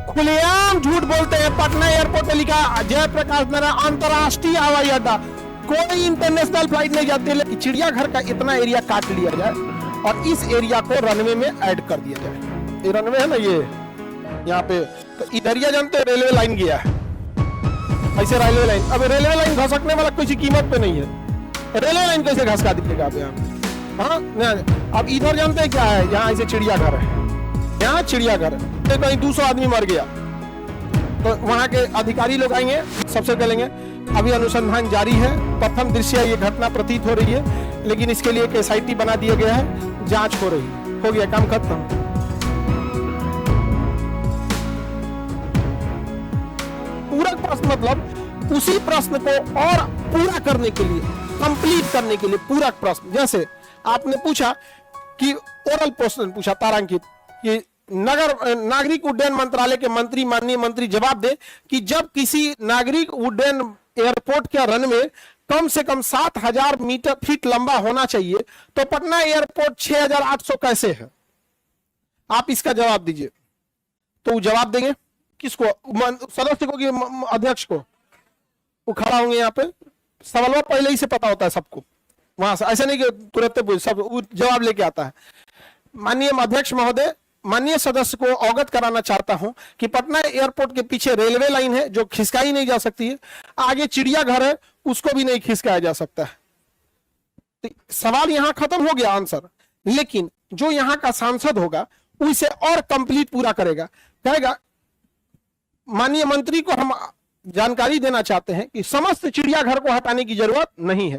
खुलेआम झूठ बोलते हैं। पटना एयरपोर्ट पे लिखा जयप्रकाश नारायण अंतरराष्ट्रीय हवाई अड्डा, कोई इंटरनेशनल फ्लाइट नहीं जाती है। चिड़ियाघर का इतना एरिया काट लिया जाए और इस एरिया को रनवे में ऐड कर दिया जाए। ये रनवे है ना, ये यहाँ पे तो इधर ही जानते रेलवे लाइन गया है, ऐसे रेलवे लाइन। अब रेलवे लाइन घसकने वाला किसी कीमत पे नहीं है। रेलवे लाइन कैसे घसका दीजिएगा आप यहाँ? हाँ, अब इधर जानते हैं क्या है, यहाँ ऐसे चिड़ियाघर है, यहाँ चिड़ियाघर है, कहीं 200 आदमी मर गया तो वहां के अधिकारी लोग आएंगे, सबसे कहेंगे अभी अनुसंधान जारी है, प्रथम दृश्य ये घटना प्रतीत हो रही है, लेकिन इसके लिए एक SIT बना दिया गया है, जांच हो रही है, हो गया काम खत्म। पूरक प्रश्न मतलब उसी प्रश्न को और पूरा करने के लिए, कंप्लीट करने के लिए पूरक प्रश्न। जैसे आपने पूछा कि ओरल क्वेश्चन पूछा तारांकित कि नागरिक उड्डयन मंत्रालय के मंत्री माननीय मंत्री जवाब दे कि जब किसी नागरिक उड्डयन एयरपोर्ट का रनवे कम से कम 7000 फीट लंबा होना चाहिए तो पटना एयरपोर्ट 6800 कैसे है? आप इसका जवाब दीजिए। तो वो जवाब देंगे किसको? सदस्य को कि अध्यक्ष को? वो खड़ा होंगे यहाँ पे, सवाल पहले ही से पता होता है सबको, वहां से ऐसे नहीं कि तुरंत पूछ, सब जवाब लेके आता है। माननीय अध्यक्ष महोदय, माननीय सदस्य को अवगत कराना चाहता हूं कि पटना एयरपोर्ट के पीछे रेलवे लाइन है जो खिसकाई नहीं जा सकती है, आगे चिड़ियाघर है उसको भी नहीं खिसकाया जा सकता है। तो सवाल यहां खत्म हो गया, आंसर। लेकिन जो यहां का सांसद होगा वो इसे और कंप्लीट पूरा करेगा, कहेगा माननीय मंत्री को हम जानकारी देना चाहते हैं कि समस्त चिड़ियाघर को हटाने की जरूरत नहीं है,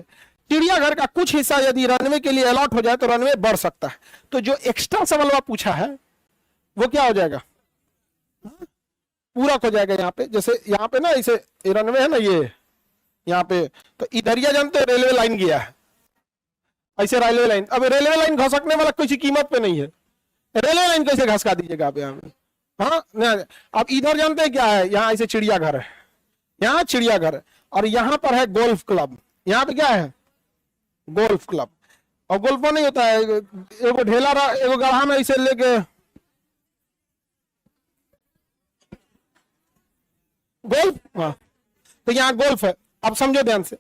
चिड़ियाघर का कुछ हिस्सा यदि रनवे के लिए अलॉट हो जाए तो रनवे बढ़ सकता है। तो जो एक्स्ट्रा सवाल पूछा है वो क्या हो जाएगा? पूरा हो जाएगा। यहाँ पे जैसे यहाँ पे ना इसे रनवे है ना, ये यहाँ पे तो इधर ही जानते रेलवे लाइन गया है, ऐसे रेलवे लाइन। अब रेलवे लाइन घसकने वाला किसी कीमत पे नहीं है। रेलवे लाइन कैसे घसका दीजिएगा आप यहाँ पे? हाँ, अब इधर जानते हैं क्या है, यहाँ ऐसे चिड़ियाघर है, यहाँ चिड़ियाघर है और यहाँ पर है गोल्फ क्लब। यहाँ पे क्या है? Golf club. और गोल्फ नहीं होता है, एगो ढेला एगो गढ़ा में इसे लेके गोल्फ, हाँ, तो यहाँ गोल्फ है। अब समझो ध्यान से,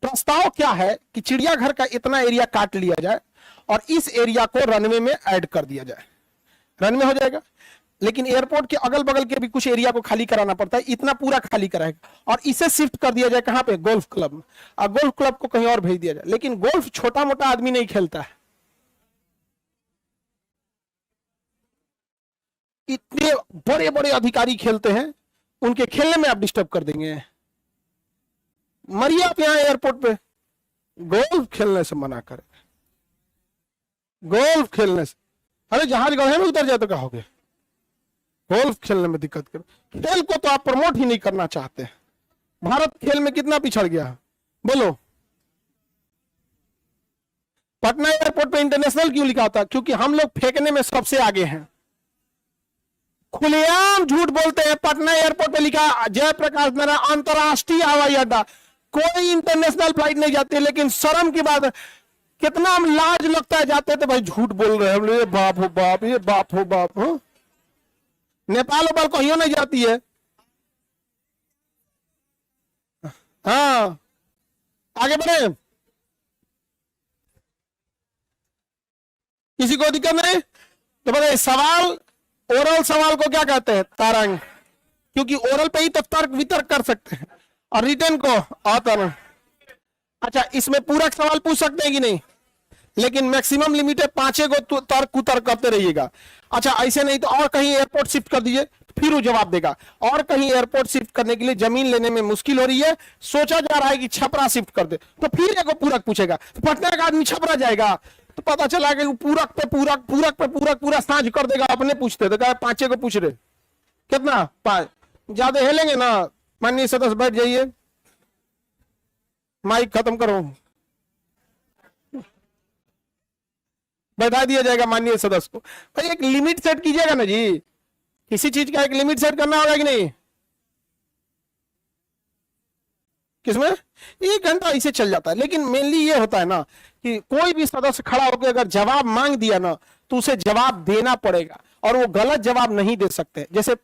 प्रस्ताव क्या है कि चिड़ियाघर का इतना एरिया काट लिया जाए और इस एरिया को रनवे में ऐड कर दिया जाए, रनवे हो जाएगा। लेकिन एयरपोर्ट के अगल बगल के भी कुछ एरिया को खाली कराना पड़ता है, इतना पूरा खाली कराएगा और इसे शिफ्ट कर दिया जाए कहां पे? गोल्फ क्लब में। और गोल्फ क्लब को कहीं और भेज दिया जाए। लेकिन गोल्फ छोटा मोटा आदमी नहीं खेलता है, इतने बड़े बड़े अधिकारी खेलते हैं, उनके खेलने में आप डिस्टर्ब कर देंगे। मरिए आप यहां एयरपोर्ट पे, गोल्फ खेलने से मना करें, गोल्फ खेलने से। अरे जहाज गढ़े में उतर जाए तो क्या हो गया? गोल्फ खेलने में दिक्कत कर, खेल को तो आप प्रमोट ही नहीं करना चाहते। भारत खेल में कितना पिछड़ गया है बोलो? पटना एयरपोर्ट पे इंटरनेशनल क्यों लिखा था? क्योंकि हम लोग फेंकने में सबसे आगे हैं। खुलेआम झूठ बोलते हैं। पटना एयरपोर्ट पे लिखा जयप्रकाश नारायण अंतरराष्ट्रीय हवाई अड्डा, कोई इंटरनेशनल फ्लाइट नहीं जाती है। लेकिन शर्म की बात, कितना लाज लगता है, जाते थे भाई झूठ बोल रहे हैं, ये बाप हो बाप, ये बाप हो बाप। हाँ? नेपाल उपाल कहीं नहीं जाती है। हाँ, आगे बढ़े, किसी को दिक्कत नहीं तो बताइए। सवाल, ओरल सवाल को क्या कहते हैं? तारंग, क्योंकि ओरल पे ही तो तर्क वितर्क कर सकते हैं और रिटर्न को अतरंग। अच्छा, इसमें पूरक सवाल पूछ सकते हैं कि नहीं? लेकिन मैक्सिमम लिमिट है 5 को तर्क कुतर्क करते रहिएगा। अच्छा, ऐसे नहीं तो और कहीं एयरपोर्ट शिफ्ट कर दीजिए, फिर वो जवाब देगा। और कहीं एयरपोर्ट शिफ्ट करने के लिए जमीन लेने में मुश्किल हो रही है, सोचा जा रहा है कि छपरा शिफ्ट कर दे, तो फिर एक पूरक पूछेगा। तो पटना का आदमी छपरा जाएगा तो पता चला कि पूरक पे पूरक, पूरक पे पूरक, पूरा साझ कर देगा। अपने पूछते तो 5 को पूछ रहे, कितना 5? ज्यादा हेलेंगे ना। माननीय सदस्य बैठ जाइए, माइक खत्म करो, बैठा दिया जाएगा माननीय सदस्य को। भाई एक लिमिट सेट कीजिएगा ना जी, किसी चीज का एक लिमिट सेट करना होगा कि नहीं? किसमें 1 घंटा इसे चल जाता है। लेकिन मेनली ये होता है ना कि कोई भी सदस्य खड़ा होकर अगर जवाब मांग दिया ना तो उसे जवाब देना पड़ेगा और वो गलत जवाब नहीं दे सकते। जैसे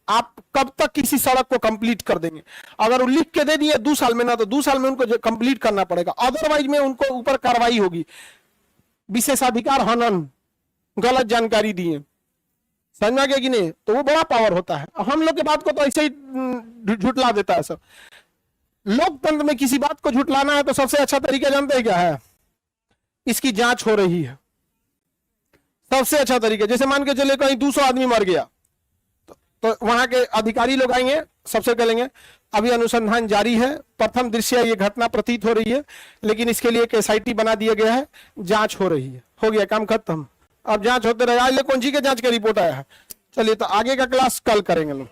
आप कब तक किसी सड़क को कंप्लीट कर देंगे? अगर वो लिख के दे दिए 2 साल में ना, तो 2 साल में उनको कंप्लीट करना पड़ेगा, अदरवाइज में उनको ऊपर कार्रवाई होगी। विशेषाधिकार हनन, गलत जानकारी दिए, समझ में आ गया कि नहीं? तो वो बड़ा पावर होता है। हम लोग के बात को तो ऐसे ही झुटला देता है सब। लोकतंत्र में किसी बात को झुटलाना है तो सबसे अच्छा तरीका जानते हैं क्या है? इसकी जांच हो रही है, सबसे अच्छा तरीका। जैसे मान के चले कहीं 200 आदमी मर गया, तो वहां के अधिकारी लोग आएंगे, सबसे कहेंगे अभी अनुसंधान जारी है, प्रथम दृष्टया ये घटना प्रतीत हो रही है, लेकिन इसके लिए एक SIT बना दिया गया है, जांच हो रही है। हो गया काम खत्म। अब जांच होते रहे। आज कौन सी के जांच का रिपोर्ट आया है? चलिए, तो आगे का क्लास कल करेंगे लोग।